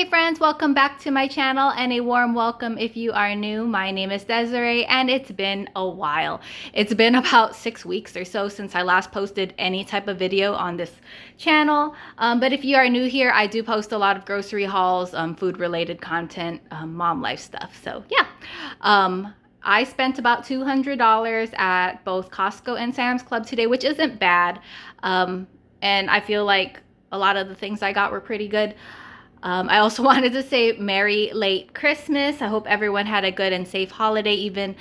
Hey friends, welcome back to my channel and a warm welcome if you are new. My name is Desiree and it's been a while. It's been about 6 weeks or so since I last posted any type of video on this channel. But if you are new here, I do post a lot of grocery hauls, food related content, mom life stuff. So yeah, I spent about $200 at both Costco and Sam's Club today, which isn't bad. And I feel like a lot of the things I got were pretty good. I also wanted to say Merry late Christmas. I hope everyone had a good and safe holiday, even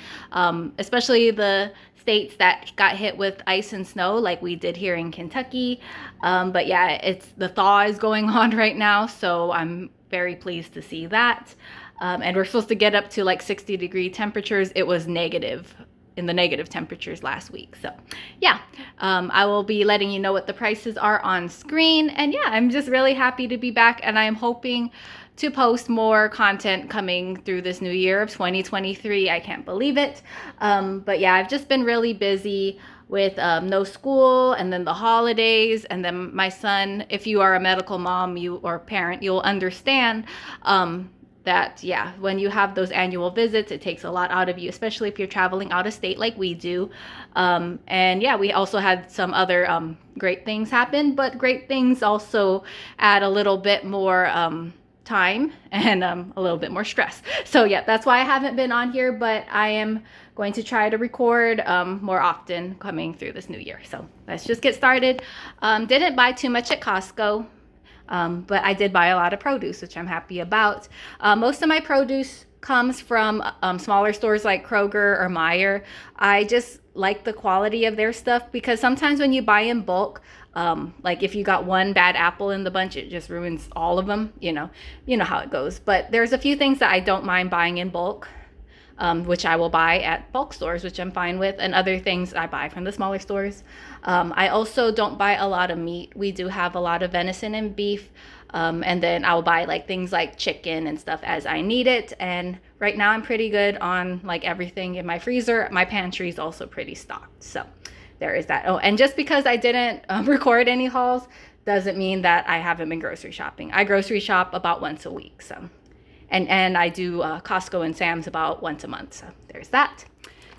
especially the states that got hit with ice and snow like we did here in Kentucky. But yeah, it's the thaw is going on right now, so I'm very pleased to see that. And we're supposed to get up to like 60-degree temperatures. It was negative in the negative temperatures last week. So yeah, I will be letting you know what the prices are on screen. And yeah, I'm just really happy to be back, and I'm hoping to post more content coming through this new year of 2023. I can't believe it. But yeah, I've just been really busy with no school and then the holidays, and then my son, if you are a medical mom or parent, you'll understand that yeah, when you have those annual visits, it takes a lot out of you, especially if you're traveling out of state like we do. And yeah, we also had some other great things happen, but great things also add a little bit more time and a little bit more stress. So yeah, that's why I haven't been on here, but I am going to try to record more often coming through this new year. So let's just get started. Didn't buy too much at Costco. But I did buy a lot of produce, which I'm happy about. Most of my produce comes from smaller stores like Kroger or Meijer. I just like the quality of their stuff, because sometimes when you buy in bulk, like if you got one bad apple in the bunch, it just ruins all of them. You know how it goes. But there's a few things that I don't mind buying in bulk. Which I will buy at bulk stores, which I'm fine with, and other things I buy from the smaller stores. I also don't buy a lot of meat. We do have a lot of venison and beef, and then I'll buy like things like chicken and stuff as I need it. And right now I'm pretty good on like everything in my freezer. My pantry is also pretty stocked, so there is that. Oh, and just because I didn't record any hauls doesn't mean that I haven't been grocery shopping. I grocery shop about once a week, so. And I do Costco and Sam's about once a month. So there's that.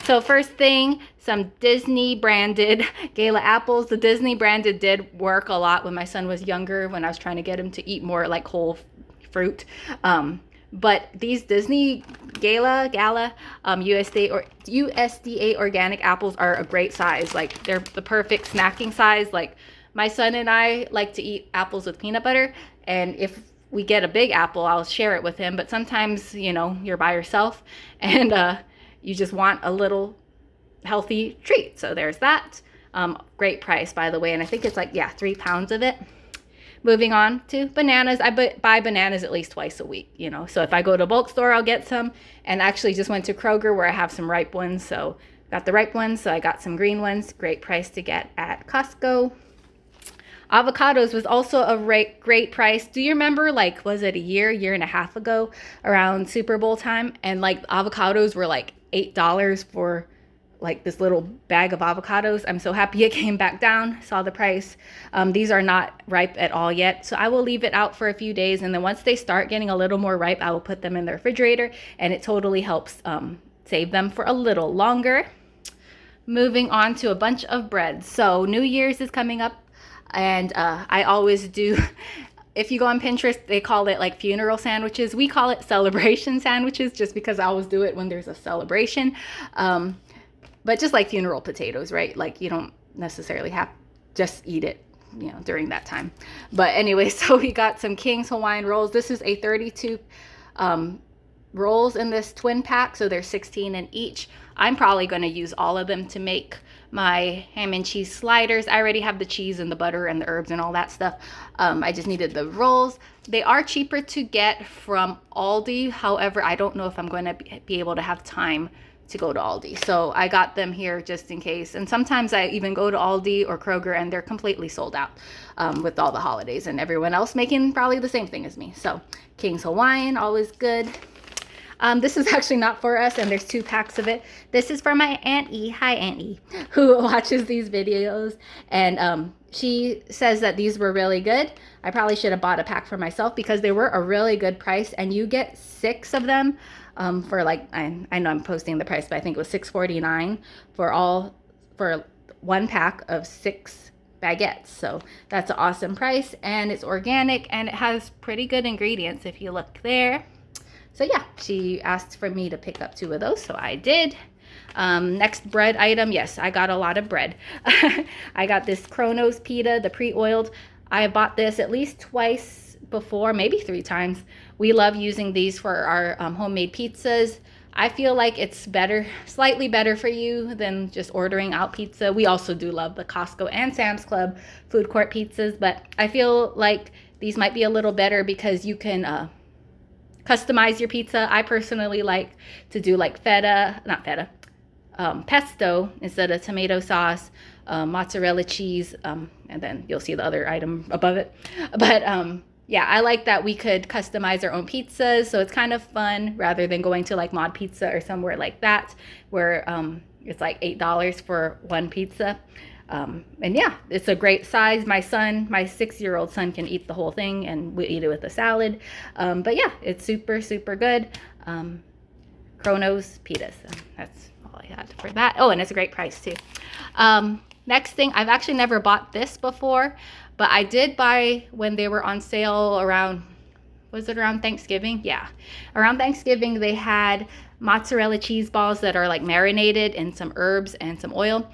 So first thing, some Disney branded Gala apples. The Disney branded did work a lot when my son was younger, when I was trying to get him to eat more like whole fruit. But these Disney Gala USDA organic apples are a great size. Like they're the perfect snacking size. Like my son and I like to eat apples with peanut butter, and if we get a big apple, I'll share it with him. But sometimes, you're by yourself and you just want a little healthy treat. So there's that. Great price, by the way. And I think it's like, yeah, 3 pounds of it. Moving on to bananas. I buy bananas at least twice a week, So if I go to a bulk store, I'll get some. And actually just went to Kroger where I have some ripe ones. So got the ripe ones. So I got some green ones. Great price to get at Costco. Avocados was also a great price. Do you remember, like, was it a year and a half ago around Super Bowl time? And like avocados were like $8 for like this little bag of avocados. I'm so happy it came back down. Saw the price. These are not ripe at all yet, so I will leave it out for a few days. And then once they start getting a little more ripe, I will put them in the refrigerator, and it totally helps save them for a little longer. Moving on to a bunch of bread. So New Year's is coming up. And I always do, if you go on Pinterest, they call it like funeral sandwiches. We call it celebration sandwiches, just because I always do it when there's a celebration. But just like funeral potatoes, right? Like you don't necessarily have, just eat it, during that time. But anyway, so we got some King's Hawaiian rolls. This is a 32 rolls in this twin pack. So there's 16 in each. I'm probably going to use all of them to make my ham and cheese sliders. I already have the cheese and the butter and the herbs and all that stuff. I just needed the rolls. They are cheaper to get from Aldi. However, I don't know if I'm going to be able to have time to go to Aldi. So I got them here just in case. And sometimes I even go to Aldi or Kroger and they're completely sold out with all the holidays and everyone else making probably the same thing as me. So King's Hawaiian, always good. This is actually not for us, and there's 2 packs of it. This is for my Aunt E, hi Aunt E, who watches these videos, and she says that these were really good. I probably should have bought a pack for myself because they were a really good price, and you get 6 of them for like, I know I'm posting the price, but I think it was $6.49 for 1 pack of 6 baguettes. So that's an awesome price, and it's organic, and it has pretty good ingredients if you look there. So yeah, she asked for me to pick up 2 of those, so I did. Next bread item, yes, I got a lot of bread. I got this Kronos pita, the pre-oiled. I bought this at least twice before, maybe 3 times. We love using these for our homemade pizzas. I feel like it's better, slightly better for you than just ordering out pizza. We also do love the Costco and Sam's Club food court pizzas, but I feel like these might be a little better because you can customize your pizza. I personally like to do like pesto instead of tomato sauce, mozzarella cheese, and then you'll see the other item above it. But yeah, I like that we could customize our own pizzas, so it's kind of fun rather than going to like Mod Pizza or somewhere like that where it's like $8 for 1 pizza. And yeah, it's a great size. My 6-year-old son can eat the whole thing, and we eat it with a salad. But yeah, it's super, super good. Kronos pitas. That's all I had for that. Oh, and it's a great price too. Next thing, I've actually never bought this before, but I did buy when they were on sale around, was it around Thanksgiving? Yeah, around Thanksgiving they had mozzarella cheese balls that are like marinated in some herbs and some oil.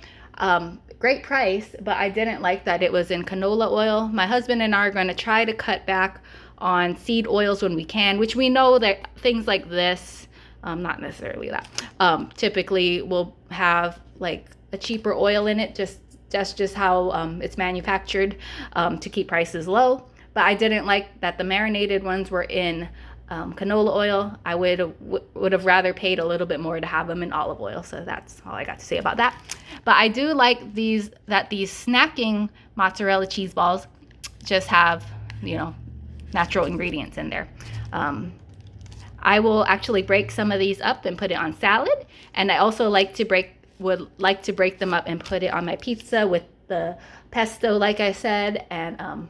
Great price, but I didn't like that it was in canola oil. My husband and I are going to try to cut back on seed oils when we can, which we know that things like this, not necessarily that, typically will have like a cheaper oil in it, that's just how it's manufactured to keep prices low. But I didn't like that the marinated ones were in canola oil. I would have rather paid a little bit more to have them in olive oil. So that's all I got to say about that. But I do like these snacking mozzarella cheese balls just have, you know, natural ingredients in there. I will actually break some of these up and put it on salad, and I also would like to break them up and put it on my pizza with the pesto, like I said, and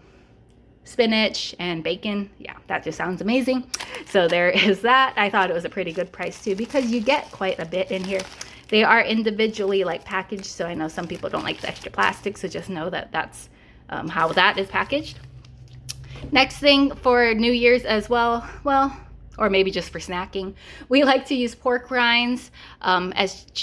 spinach and bacon. Yeah, that just sounds amazing. So there is that. I thought it was a pretty good price too, because you get quite a bit in here. They are individually like packaged, so I know some people don't like the extra plastic, so just know that that's how that is packaged. Next thing for New Year's as well, or maybe just for snacking, we like to use pork rinds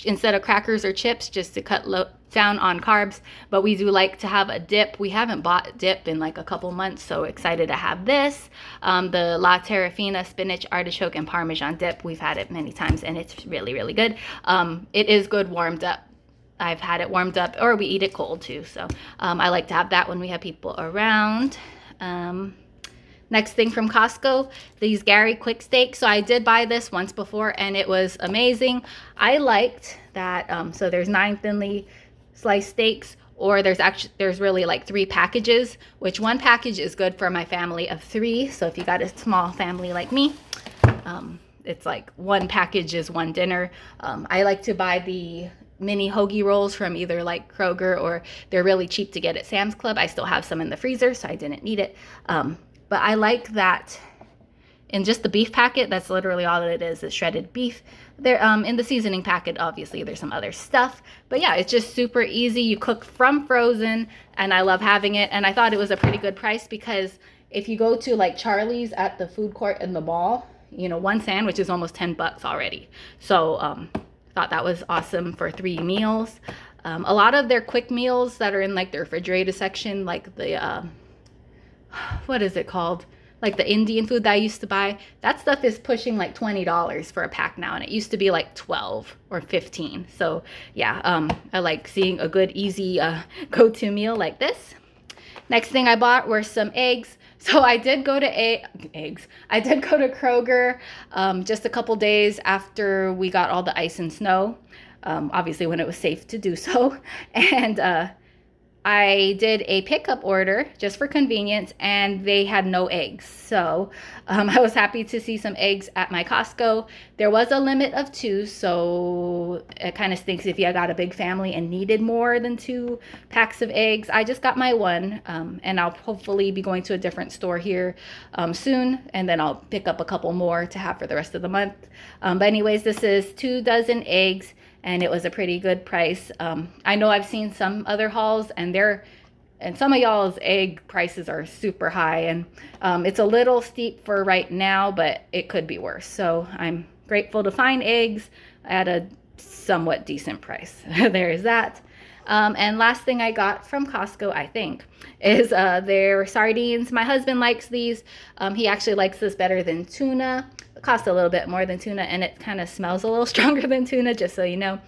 instead of crackers or chips, just to cut down on carbs. But we do like to have a dip. We haven't bought dip in like a couple months, so excited to have this. The La Terrafina spinach, artichoke, and Parmesan dip. We've had it many times, and it's really, really good. It is good warmed up. I've had it warmed up, or we eat it cold too. So I like to have that when we have people around. Next thing from Costco, these Gary quick steaks. So I did buy this once before, and it was amazing. I liked that. So there's 9 thinly sliced steaks, or there's really like 3 packages, which 1 package is good for my family of 3. So if you got a small family like me, it's like 1 package is 1 dinner. I like to buy the mini hoagie rolls from either like Kroger, or they're really cheap to get at Sam's Club. I still have some in the freezer, so I didn't need it. But I like that in just the beef packet, that's literally all it is shredded beef. There, in the seasoning packet, obviously there's some other stuff, but yeah, it's just super easy. You cook from frozen, and I love having it. And I thought it was a pretty good price, because if you go to like Charlie's at the food court in the mall, you know, 1 sandwich is almost $10 already. So thought that was awesome for 3 meals. A lot of their quick meals that are in like the refrigerator section, like the what is it called? Like the Indian food that I used to buy, that stuff is pushing like $20 for a pack now, and it used to be like 12 or 15. So yeah, I like seeing a good, easy go-to meal like this. Next thing I bought were some eggs. So I did go to I did go to Kroger just a couple days after we got all the ice and snow. Obviously when it was safe to do so. And I did a pickup order just for convenience, and they had no eggs. So I was happy to see some eggs at my Costco. There was a limit of 2, so it kind of stinks if you got a big family and needed more than 2 packs of eggs. I just got my one, and I'll hopefully be going to a different store here soon, and then I'll pick up a couple more to have for the rest of the month. But anyways, this is 2 dozen eggs, and it was a pretty good price. I know I've seen some other hauls, and some of y'all's egg prices are super high, and it's a little steep for right now, but it could be worse. So I'm grateful to find eggs at a somewhat decent price. There's that. And last thing I got from Costco, I think, is their sardines. My husband likes these. He actually likes this better than tuna. It costs a little bit more than tuna, and it kind of smells a little stronger than tuna, just so you know.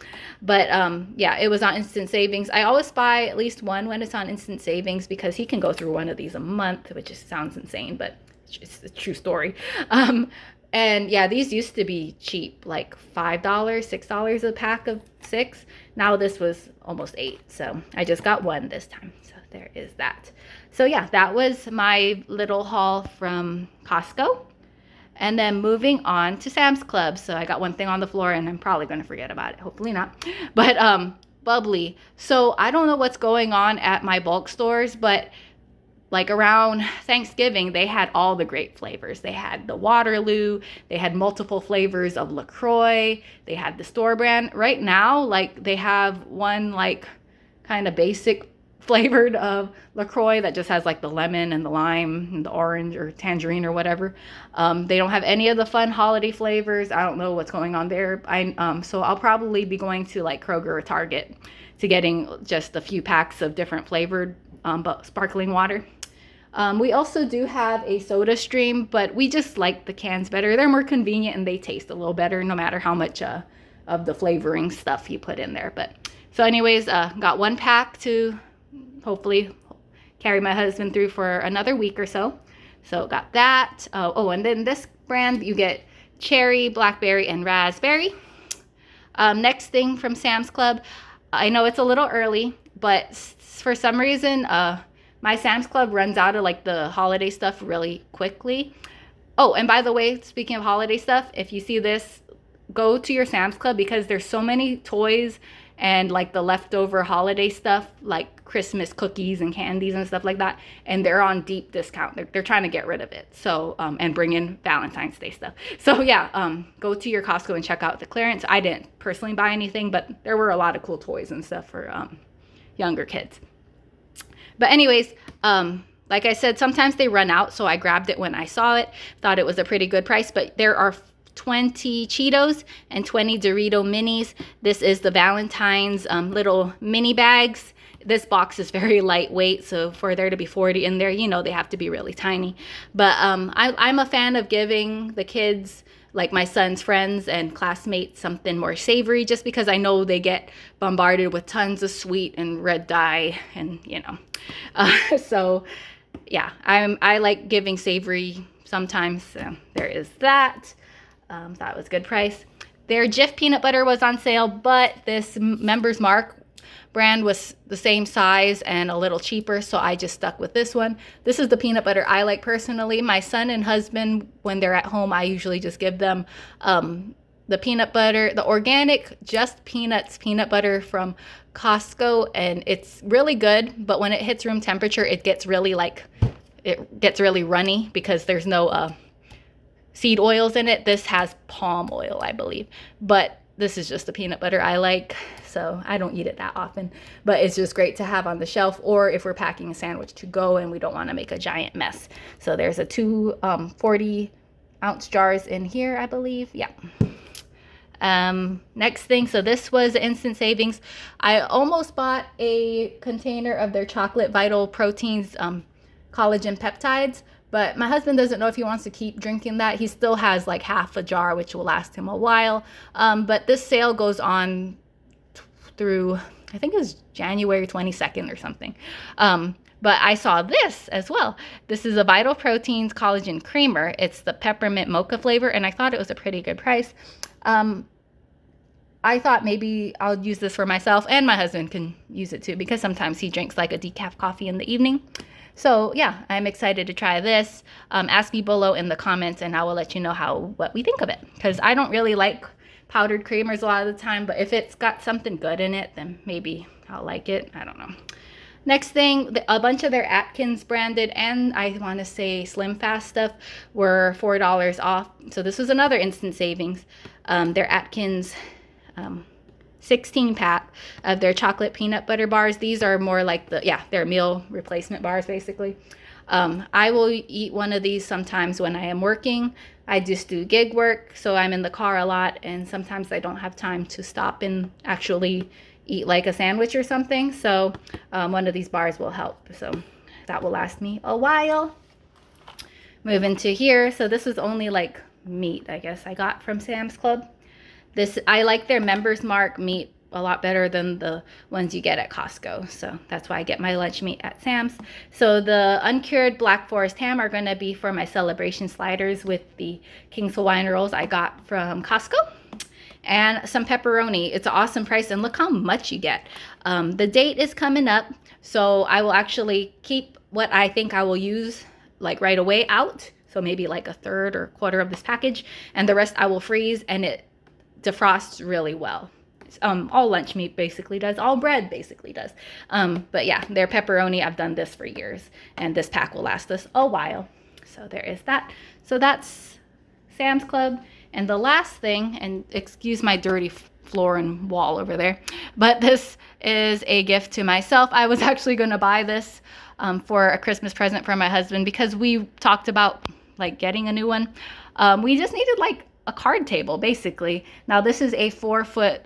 But yeah, it was on instant savings. I always buy at least one when it's on instant savings because he can go through one of these a month, which just sounds insane, but it's a true story. And yeah, these used to be cheap, like $5, $6 a pack of 6. Now this was almost 8. So I just got one this time. So there is that. So yeah, that was my little haul from Costco. And then moving on to Sam's Club. So I got one thing on the floor, and I'm probably going to forget about it. Hopefully not. But bubbly. So I don't know what's going on at my bulk stores, but like around Thanksgiving, they had all the great flavors. They had the Waterloo. They had multiple flavors of LaCroix. They had the store brand. Right now, like they have one like kind of basic flavored of LaCroix that just has like the lemon and the lime and the orange or tangerine or whatever. They don't have any of the fun holiday flavors. I don't know what's going on there. So I'll probably be going to like Kroger or Target to getting just a few packs of different flavored sparkling water. We also do have a Soda Stream, but we just like the cans better. They're more convenient and they taste a little better no matter how much of the flavoring stuff you put in there. But so anyways, got 1 pack to hopefully carry my husband through for another week or so. So got that. And then this brand, you get cherry, blackberry, and raspberry. Next thing from Sam's Club. I know it's a little early, but for some reason, my Sam's Club runs out of like the holiday stuff really quickly. Oh, and by the way, speaking of holiday stuff, if you see this, go to your Sam's Club because there's so many toys and like the leftover holiday stuff, like Christmas cookies and candies and stuff like that, and they're on deep discount. They're trying to get rid of it. So and bring in Valentine's Day stuff. So yeah, go to your Costco and check out the clearance. I didn't personally buy anything, but there were a lot of cool toys and stuff for younger kids. But anyways, like I said, sometimes they run out, so I grabbed it when I saw it. Thought it was a pretty good price, but there are 20 Cheetos and 20 Dorito minis. This is the Valentine's little mini bags. This box is very lightweight, so for there to be 40 in there, you know they have to be really tiny. But I'm a fan of giving the kids, like my son's friends and classmates, something more savory, just because I know they get bombarded with tons of sweet and red dye, and you know. So yeah, I like giving savory sometimes. So there is that. That was good price. Their Jif peanut butter was on sale, but this Members Mark brand was the same size and a little cheaper, so I just stuck with this one. This is the peanut butter I like personally. My son and husband, when they're at home, I usually just give them the peanut butter, the organic Just Peanuts peanut butter from Costco, and it's really good, but when it hits room temperature, it gets really runny because there's no seed oils in it. This has palm oil, I believe, but this is just the peanut butter I like, so I don't eat it that often, but it's just great to have on the shelf, or if we're packing a sandwich to go and we don't want to make a giant mess. So there's a 2 40-ounce jars in here, I believe. Yeah. Next thing, so this was instant savings. I almost bought a container of their chocolate vital proteins collagen peptides, but my husband doesn't know if he wants to keep drinking that. He still has like half a jar, which will last him a while. But this sale goes on through, I think it was January 22nd or something. But I saw this as well. This is a Vital Proteins Collagen Creamer. It's the peppermint mocha flavor, and I thought it was a pretty good price. I thought maybe I'll use this for myself, and my husband can use it too, because sometimes he drinks like a decaf coffee in the evening. So yeah, I'm excited to try this. Ask me below in the comments and I will let you know what we think of it, because I don't really like powdered creamers a lot of the time, but if it's got something good in it, then maybe I'll like it. I don't know. Next thing, a bunch of their Atkins branded and I want to say Slim Fast stuff were $4 off. So this was another instant savings. Their Atkins 16 pack of their chocolate peanut butter bars. These are more like they're meal replacement bars basically. I will eat one of these sometimes when I am working. I just do gig work, so I'm in the car a lot, and sometimes I don't have time to stop and actually eat like a sandwich or something. So one of these bars will help. So that will last me a while. Moving to here. So this is only like meat, I guess I got from Sam's Club. I like their Members Mark meat a lot better than the ones you get at Costco. So that's why I get my lunch meat at Sam's. So the uncured Black Forest ham are going to be for my celebration sliders with the King's Hawaiian rolls I got from Costco. And some pepperoni. It's an awesome price, and look how much you get. The date is coming up, so I will actually keep what I think I will use like right away out. So maybe like a third or quarter of this package, and the rest I will freeze, and it defrosts really well. All lunch meat basically does, all bread basically does. But yeah, their pepperoni, I've done this for years, and this pack will last us a while. So there is that. So that's Sam's Club. And the last thing, and excuse my dirty floor and wall over there, but this is a gift to myself. I was actually going to buy this for a Christmas present for my husband, because we talked about like getting a new one. We just needed like a card table basically. Now this is a 4-foot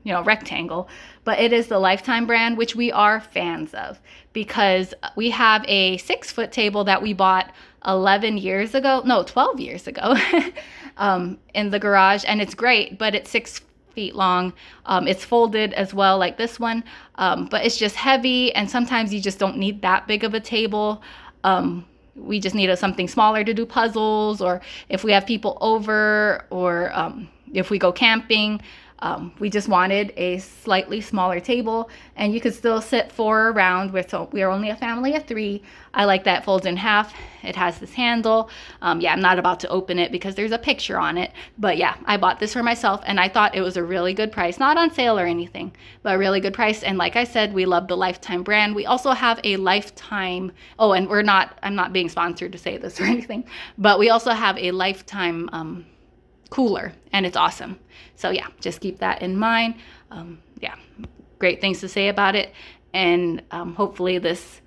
rectangle, but it is the Lifetime brand, which we are fans of, because we have a 6-foot table that we bought 12 years ago in the garage, and it's great, but it's 6 feet long. It's folded as well like this one, but it's just heavy, and sometimes you just don't need that big of a table. We just needed something smaller to do puzzles, or if we have people over, or if we go camping. We just wanted a slightly smaller table, and you could still sit 4 around. We are only a family of 3. I like that it folds in half. It has this handle. Yeah, I'm not about to open it because there's a picture on it. But yeah, I bought this for myself, and I thought it was a really good price. Not on sale or anything, but a really good price. And like I said, we love the Lifetime brand. We also have a Lifetime, and I'm not being sponsored to say this or anything, but we also have a Lifetime cooler, and it's awesome. So yeah, just keep that in mind. Yeah, great things to say about it, and hopefully this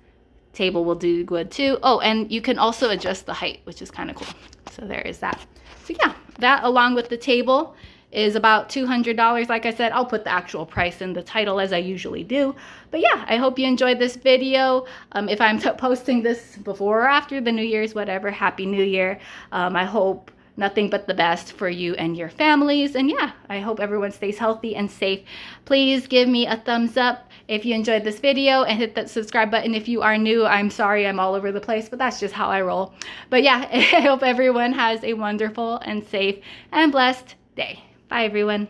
table will do good too. Oh, and you can also adjust the height, which is kind of cool. So there is that. So yeah, that along with the table is about $200. Like I said, I'll put the actual price in the title as I usually do. But yeah, I hope you enjoyed this video. If I'm posting this before or after the New Year's, whatever, Happy New Year. I hope nothing but the best for you and your families. And yeah, I hope everyone stays healthy and safe. Please give me a thumbs up if you enjoyed this video, and hit that subscribe button if you are new. I'm sorry I'm all over the place, but that's just how I roll. But yeah, I hope everyone has a wonderful and safe and blessed day. Bye everyone.